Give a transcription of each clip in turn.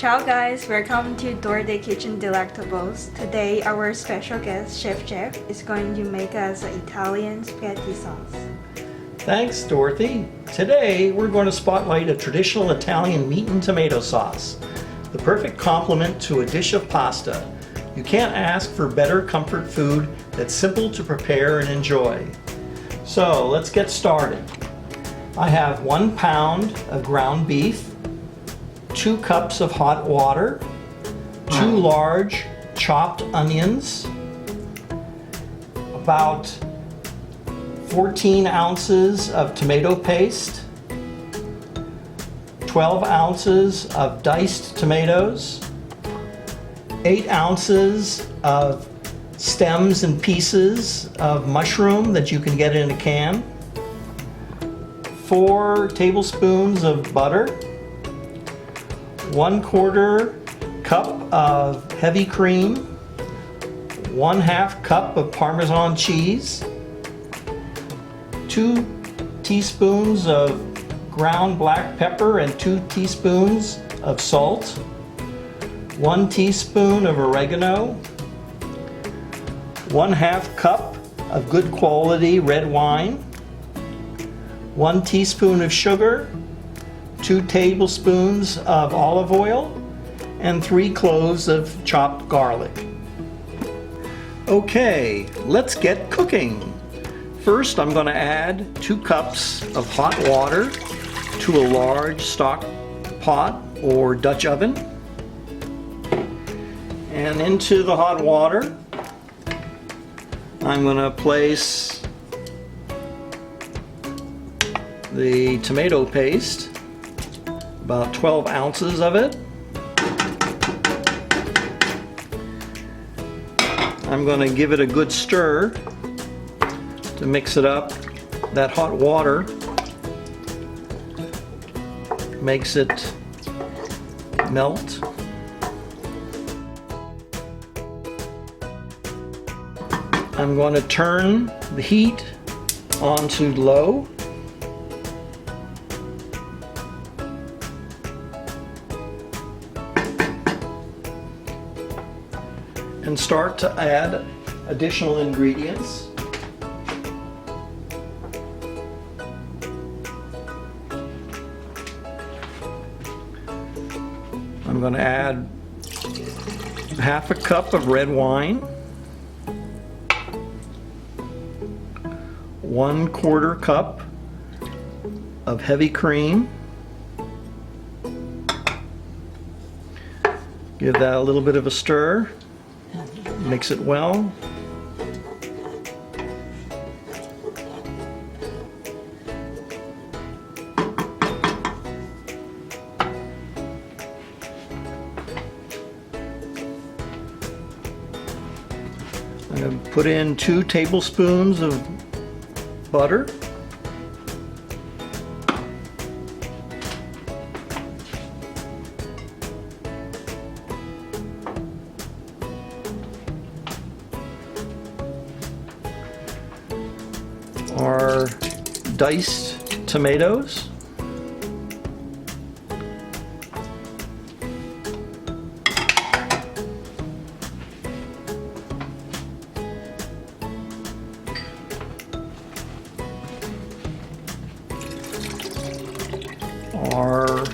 Ciao guys, welcome to Dorday Kitchen Delectables. Today our special guest, Chef Jeff, is going to make us an Italian spaghetti sauce. Thanks, Dorothy. Today we're going to spotlight a traditional Italian meat and tomato sauce, the perfect complement to a dish of pasta. You can't ask for better comfort food that's simple to prepare and enjoy. So let's get started. I have 1 pound of ground beef, 2 cups of hot water, 2 large chopped onions, about 14 ounces of tomato paste, 12 ounces of diced tomatoes, 8 ounces of stems and pieces of mushroom that you can get in a can, 4 tablespoons of butter, 1/4 cup of heavy cream, 1/2 cup of Parmesan cheese, 2 teaspoons of ground black pepper and 2 teaspoons of salt, 1 teaspoon of oregano, 1/2 cup of good quality red wine, 1 teaspoon of sugar, 2 tablespoons of olive oil, and 3 cloves of chopped garlic. Okay, let's get cooking. First, I'm going to add 2 cups of hot water to a large stock pot or Dutch oven. And into the hot water, I'm going to place the tomato paste, about 12 ounces of it. I'm going to give it a good stir to mix it up. That hot water makes it melt. I'm going to turn the heat on to low. And start to add additional ingredients. I'm going to add 1/2 cup of red wine, 1/4 cup of heavy cream. Give that a little bit of a stir. Mix it well. I'm going to put in 2 tablespoons of butter. Our diced tomatoes, our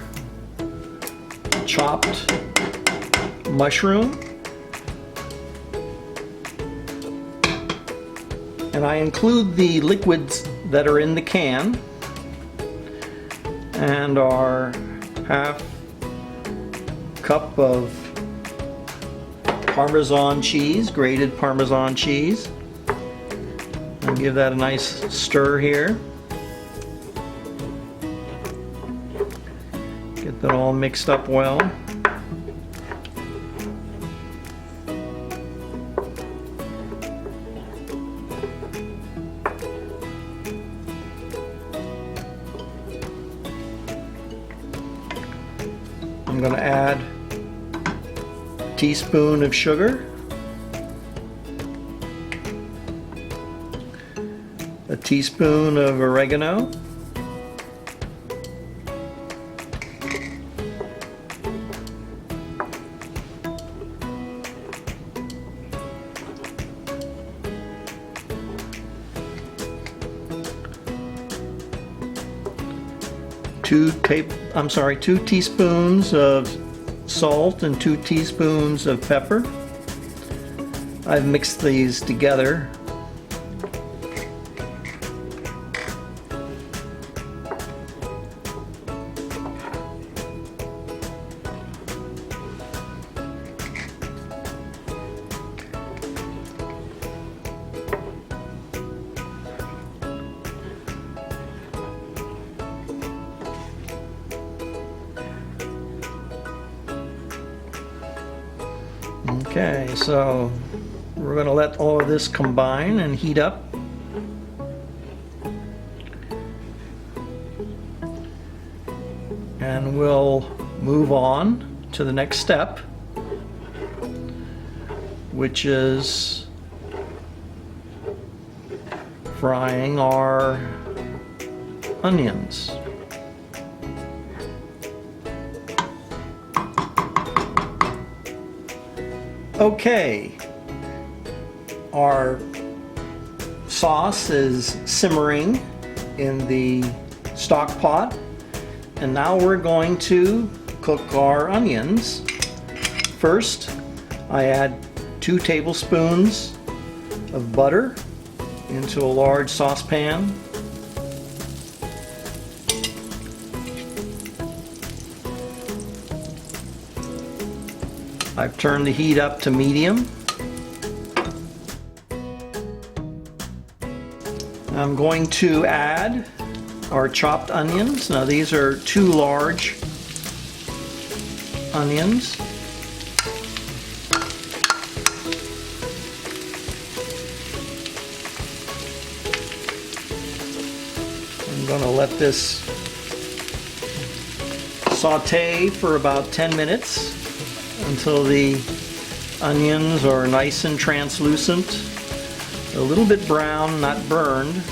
chopped mushroom, and I include the liquids that are in the can, and our 1/2 cup of Parmesan cheese, grated Parmesan cheese. And give that a nice stir here. Get that all mixed up well. I'm going to add a teaspoon of sugar, a teaspoon of oregano, 2 teaspoons of salt and 2 teaspoons of pepper. I've mixed these together. Okay, so we're going to let all of this combine and heat up. And we'll move on to the next step, which is frying our onions. Okay, our sauce is simmering in the stock pot, and now we're going to cook our onions. First, I add 2 tablespoons of butter into a large saucepan. I've turned the heat up to medium. I'm going to add our chopped onions. Now these are 2 large onions. I'm going to let this saute for about 10 minutes until the onions are nice and translucent, a little bit brown, not burned.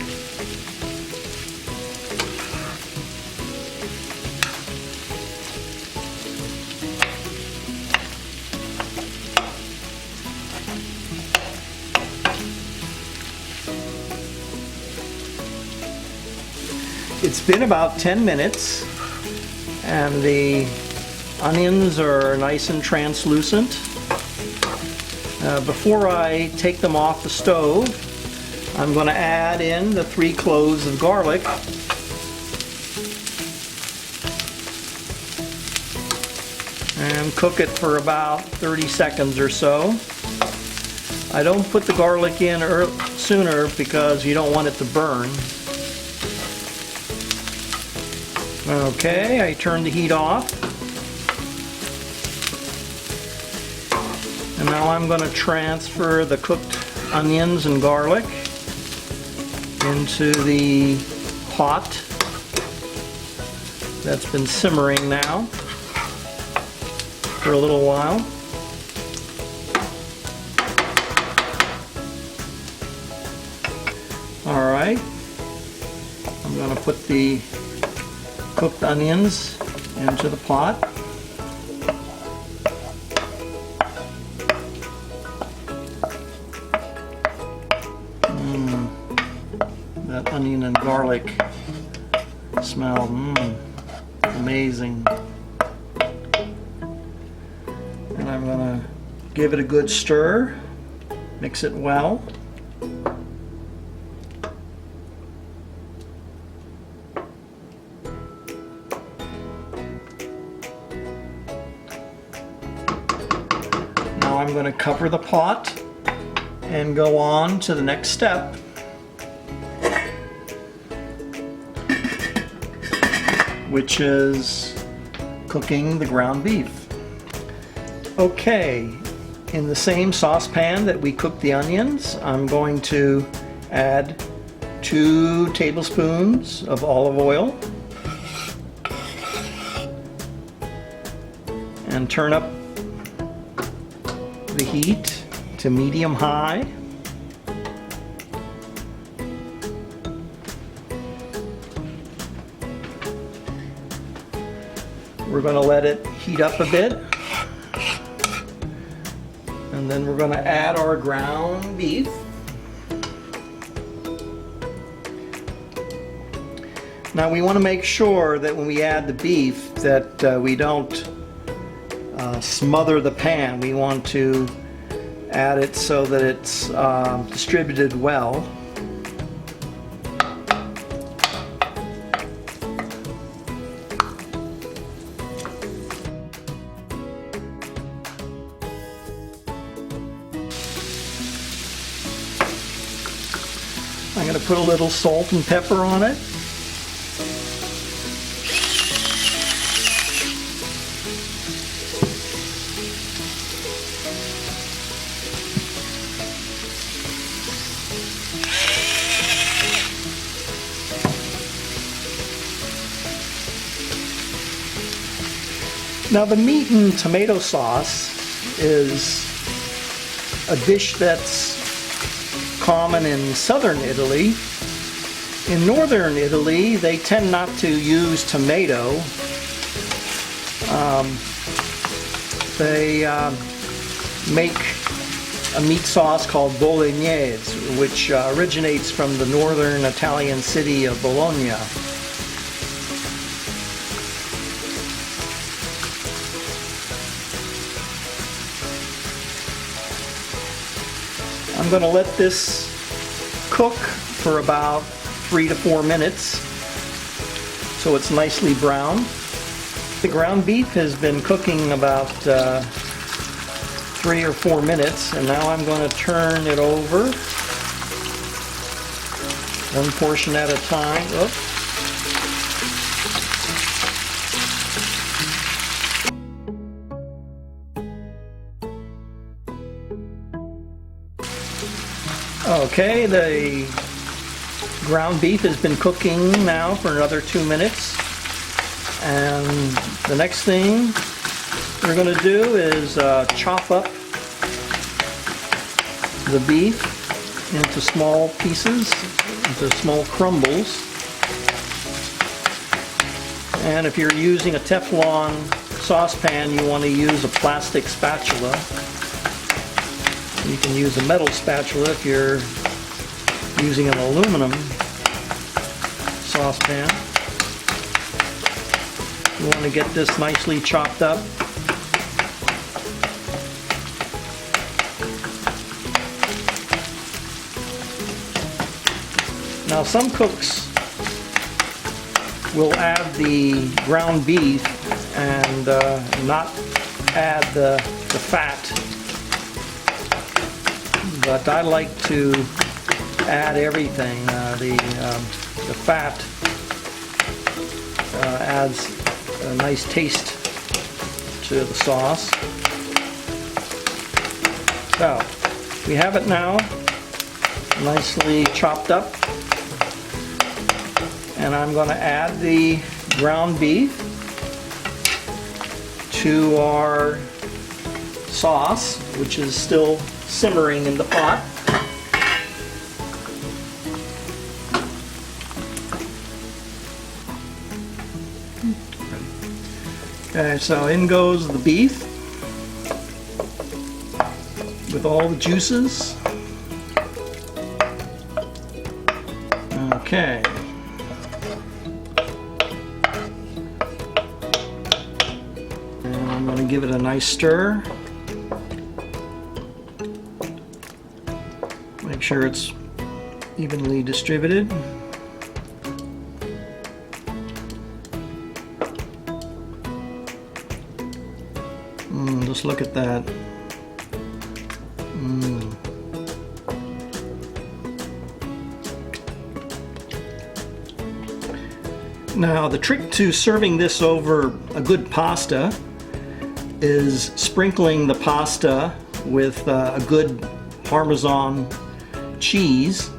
It's been about 10 minutes and the onions are nice and translucent. Before I take them off the stove, I'm going to add in the 3 cloves of garlic. And cook it for about 30 seconds or so. I don't put the garlic in sooner because you don't want it to burn. Okay, I turn the heat off. And now I'm going to transfer the cooked onions and garlic into the pot that's been simmering now for a little while. All right, I'm going to put the cooked onions into the pot. That onion and garlic smell, amazing. And I'm going to give it a good stir, mix it well. Now I'm going to cover the pot and go on to the next step, which is cooking the ground beef. Okay, in the same saucepan that we cooked the onions, I'm going to add 2 tablespoons of olive oil and turn up the heat to medium-high. We're going to let it heat up a bit, and then we're going to add our ground beef. Now we want to make sure that when we add the beef that we don't smother the pan. We want to add it so that it's distributed well. I'm going to put a little salt and pepper on it. Now the meat and tomato sauce is a dish that's common in southern Italy. In northern Italy, they tend not to use tomato. They make a meat sauce called bolognese, which originates from the northern Italian city of Bologna. I'm going to let this cook for about 3 to 4 minutes so it's nicely brown. The ground beef has been cooking about 3 or 4 minutes, and now I'm going to turn it over one portion at a time. Oops. Okay, the ground beef has been cooking now for another 2 minutes, and the next thing we're going to do is chop up the beef into small pieces, into small crumbles. And if you're using a Teflon saucepan, you want to use a plastic spatula. You can use a metal spatula if you're using an aluminum saucepan. You want to get this nicely chopped up. Now some cooks will add the ground beef and not add the fat. But I like to add everything. The fat adds a nice taste to the sauce. So we have it now, nicely chopped up, and I'm going to add the ground beef to our sauce, which is still simmering in the pot. Okay, so in goes the beef with all the juices. Okay. And I'm going to give it a nice stir. Make sure it's evenly distributed. Just look at that. Now the trick to serving this over a good pasta is sprinkling the pasta with a good Parmesan cheese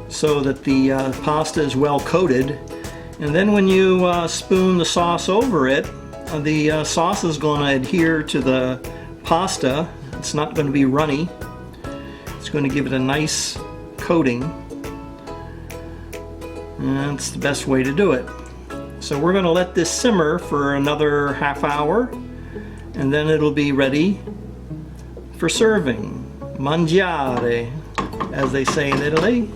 so that the pasta is well coated, and then when you spoon the sauce over it, the sauce is going to adhere to the pasta. It's not going to be runny. It's going to give it a nice coating, and that's the best way to do it. So we're going to let this simmer for another half hour, and then it'll be ready for serving. Mangiare, as they say in Italy.